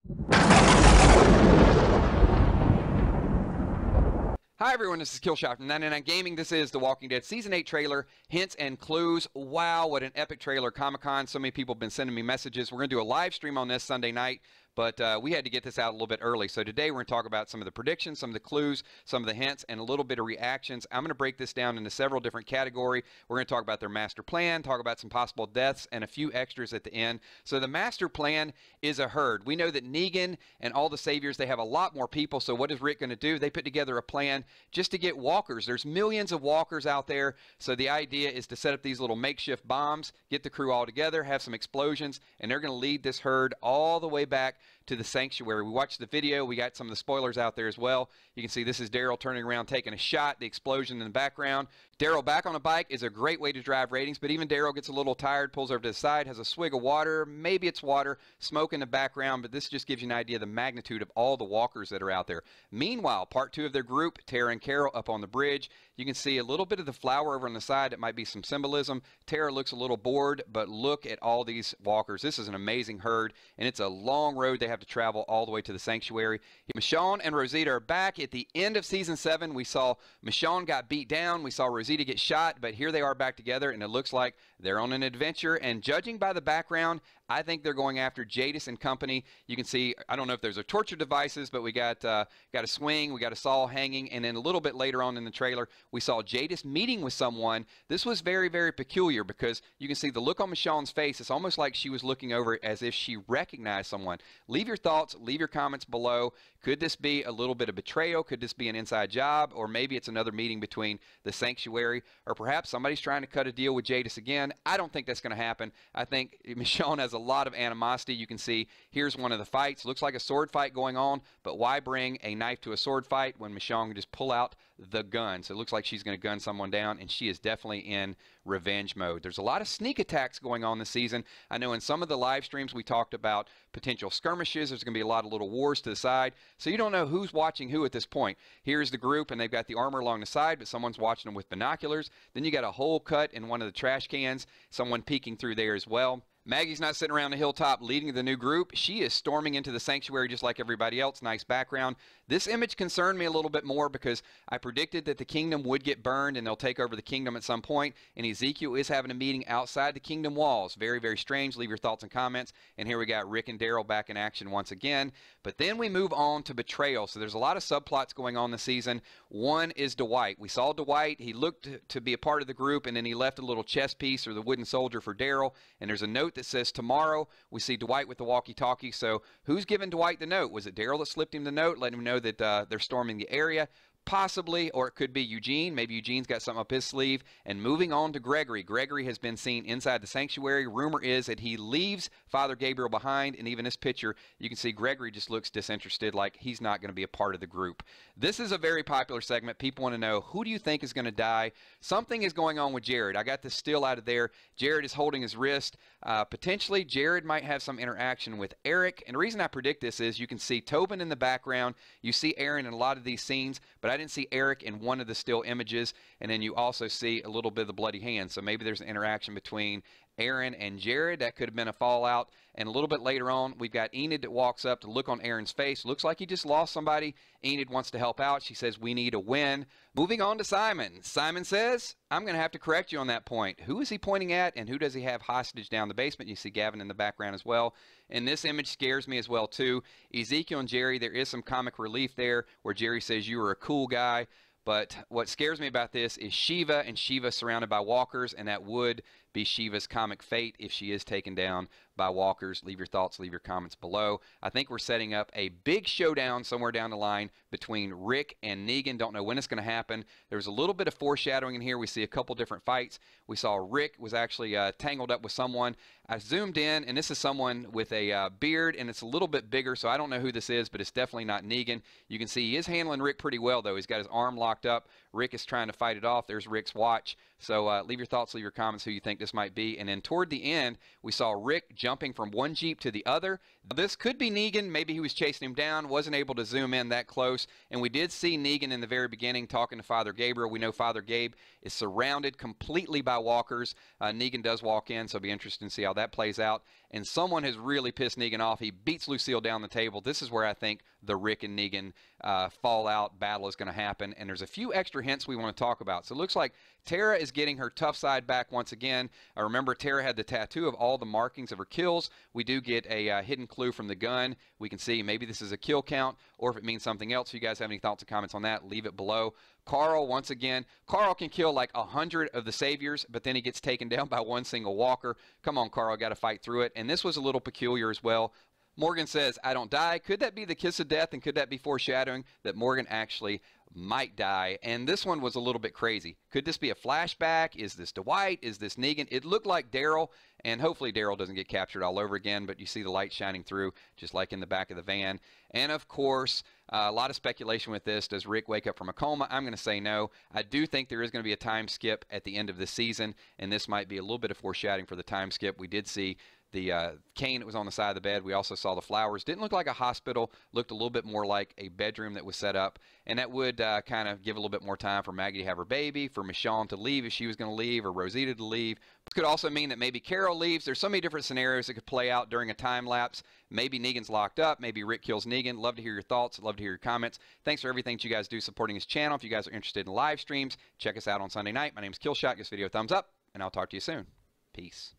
Hi everyone, this is Killshot from 99 Gaming. This is The Walking Dead Season 8 trailer, hints and clues. Wow, what an epic trailer. Comic-Con, so many people have been sending me messages. We're going to do a live stream on this Sunday night, but we had to get this out a little bit early. So today we're going to talk about some of the predictions, some of the clues, some of the hints, and a little bit of reactions. I'm going to break this down into several different categories. We're going to talk about their master plan, talk about some possible deaths, and a few extras at the end. So the master plan is a herd. We know that Negan and all the saviors, they have a lot more people. So what is Rick going to do? They put together a plan just to get walkers. There's millions of walkers out there. So the idea is to set up these little makeshift bombs, get the crew all together, have some explosions, and they're going to lead this herd all the way back to the sanctuary. We watched the video. We got some of the spoilers out there as well. You can see this is Daryl turning around, taking a shot, the explosion in the background. Daryl back on a bike is a great way to drive ratings, but even Daryl gets a little tired, pulls over to the side, has a swig of water. Maybe it's water, smoke in the background, but this just gives you an idea of the magnitude of all the walkers that are out there. Meanwhile, part two of their group, Tara and Carol up on the bridge. You can see a little bit of the flower over on the side. That might be some symbolism. Tara looks a little bored, but look at all these walkers. This is an amazing herd, and it's a long road they have to travel all the way to the sanctuary. Michonne and Rosita are back. At the end of season 7, we saw Michonne got beat down. We saw Rosita get shot, but here they are back together, and it looks like they're on an adventure. And judging by the background, I think they're going after Jadis and company. You can see, I don't know if there's a torture devices, but we got a swing, we got a saw hanging, and then a little bit later on in the trailer, we saw Jadis meeting with someone. This was very, very peculiar because you can see the look on Michonne's face. It's almost like she was looking over as if she recognized someone. Leave your thoughts, leave your comments below. Could this be a little bit of betrayal? Could this be an inside job? Or maybe it's another meeting between the sanctuary, or perhaps somebody's trying to cut a deal with Jadis again. I don't think that's going to happen. I think Michonne has a lot of animosity. You can see here's one of the fights. Looks like a sword fight going on, but why bring a knife to a sword fight when Michonne can just pull out the gun? So it looks like she's going to gun someone down, and she is definitely in revenge mode. There's a lot of sneak attacks going on this season. I know in some of the live streams we talked about potential skirmishes. There's going to be a lot of little wars to the side, so you don't know who's watching who at this point. Here's the group, and they've got the armor along the side, but someone's watching them with binoculars. Then you got a hole cut in one of the trash cans, someone peeking through there as well. Maggie's not sitting around the hilltop leading the new group. She is storming into the sanctuary just like everybody else. Nice background. This image concerned me a little bit more because I predicted that the kingdom would get burned and they'll take over the kingdom at some point. And Ezekiel is having a meeting outside the kingdom walls. Very, very strange. Leave your thoughts and comments. And here we got Rick and Daryl back in action once again. But then we move on to betrayal. So there's a lot of subplots going on this season. One is Dwight. We saw Dwight. He looked to be a part of the group, and then he left a little chess piece or the wooden soldier for Daryl. And there's a note that says tomorrow. We see Dwight with the walkie-talkie. So who's giving Dwight the note? Was it Daryl that slipped him the note, letting him know that they're storming the area? Possibly, or it could be Eugene. Maybe Eugene's got something up his sleeve. And moving on to Gregory. Gregory has been seen inside the sanctuary. Rumor is that he leaves Father Gabriel behind, and even this picture, you can see Gregory just looks disinterested, like he's not going to be a part of the group. This is a very popular segment. People want to know, who do you think is going to die? Something is going on with Jared. I got this still out of there. Jared is holding his wrist. Potentially, Jared might have some interaction with Eric. And the reason I predict this is you can see Tobin in the background. You see Aaron in a lot of these scenes, but I didn't see Eric in one of the still images. And then you also see a little bit of the bloody hand. So maybe there's an interaction between Aaron and Jared. That could have been a fallout. And a little bit later on, we've got Enid that walks up to look on Aaron's face. Looks like he just lost somebody. Enid wants to help out. She says, we need a win. Moving on to Simon. Simon says, I'm going to have to correct you on that point. Who is he pointing at, and who does he have hostage down the basement? You see Gavin in the background as well. And this image scares me as well, too. Ezekiel and Jerry, there is some comic relief there where Jerry says, you were a cool guy. But what scares me about this is Shiva, and Shiva surrounded by walkers, and that would be Shiva's comic fate if she is taken down by walkers. Leave your thoughts, leave your comments below. I think we're setting up a big showdown somewhere down the line between Rick and Negan. Don't know when it's going to happen. There's a little bit of foreshadowing in here. We see a couple different fights. We saw Rick was actually tangled up with someone. I zoomed in, and this is someone with a beard, and it's a little bit bigger, so I don't know who this is, but it's definitely not Negan. You can see he is handling Rick pretty well, though. He's got his arm locked up. Rick is trying to fight it off. There's Rick's watch. So leave your thoughts, leave your comments who you think this might be. And then toward the end, we saw Rick jumping from one Jeep to the other. This could be Negan. Maybe he was chasing him down, wasn't able to zoom in that close. And we did see Negan in the very beginning talking to Father Gabriel. We know Father Gabe is surrounded completely by walkers. Negan does walk in, so it'll be interesting to see how that plays out. And someone has really pissed Negan off. He beats Lucille down the table. This is where I think the Rick and Negan fallout battle is going to happen. And there's a few extra hints we want to talk about. So it looks like Tara is getting her tough side back once again. Remember, Tara had the tattoo of all the markings of her kills. We do get a hidden clue from the gun. We can see maybe this is a kill count or if it means something else. If you guys have any thoughts or comments on that, leave it below. Carl, once again, Carl can kill like 100 of the saviors, but then he gets taken down by one single walker. Come on, Carl, got to fight through it. And this was a little peculiar as well. Morgan says, I don't die. Could that be the kiss of death, and could that be foreshadowing that Morgan actually might die? And this one was a little bit crazy. Could this be a flashback? Is this Dwight? Is this Negan? It looked like Daryl, and hopefully Daryl doesn't get captured all over again, but you see the light shining through just like in the back of the van. And of course, a lot of speculation with this. Does Rick wake up from a coma? I'm going to say no. I do think there is going to be a time skip at the end of the season, and this might be a little bit of foreshadowing for the time skip. We did see the cane that was on the side of the bed. We also saw the flowers. Didn't look like a hospital. Looked a little bit more like a bedroom that was set up. And that would kind of give a little bit more time for Maggie to have her baby, for Michonne to leave if she was going to leave, or Rosita to leave. This could also mean that maybe Carol leaves. There's so many different scenarios that could play out during a time lapse. Maybe Negan's locked up. Maybe Rick kills Negan. Love to hear your thoughts. Love to hear your comments. Thanks for everything that you guys do supporting this channel. If you guys are interested in live streams, check us out on Sunday night. My name is Killshot. Give this video a thumbs up, and I'll talk to you soon. Peace.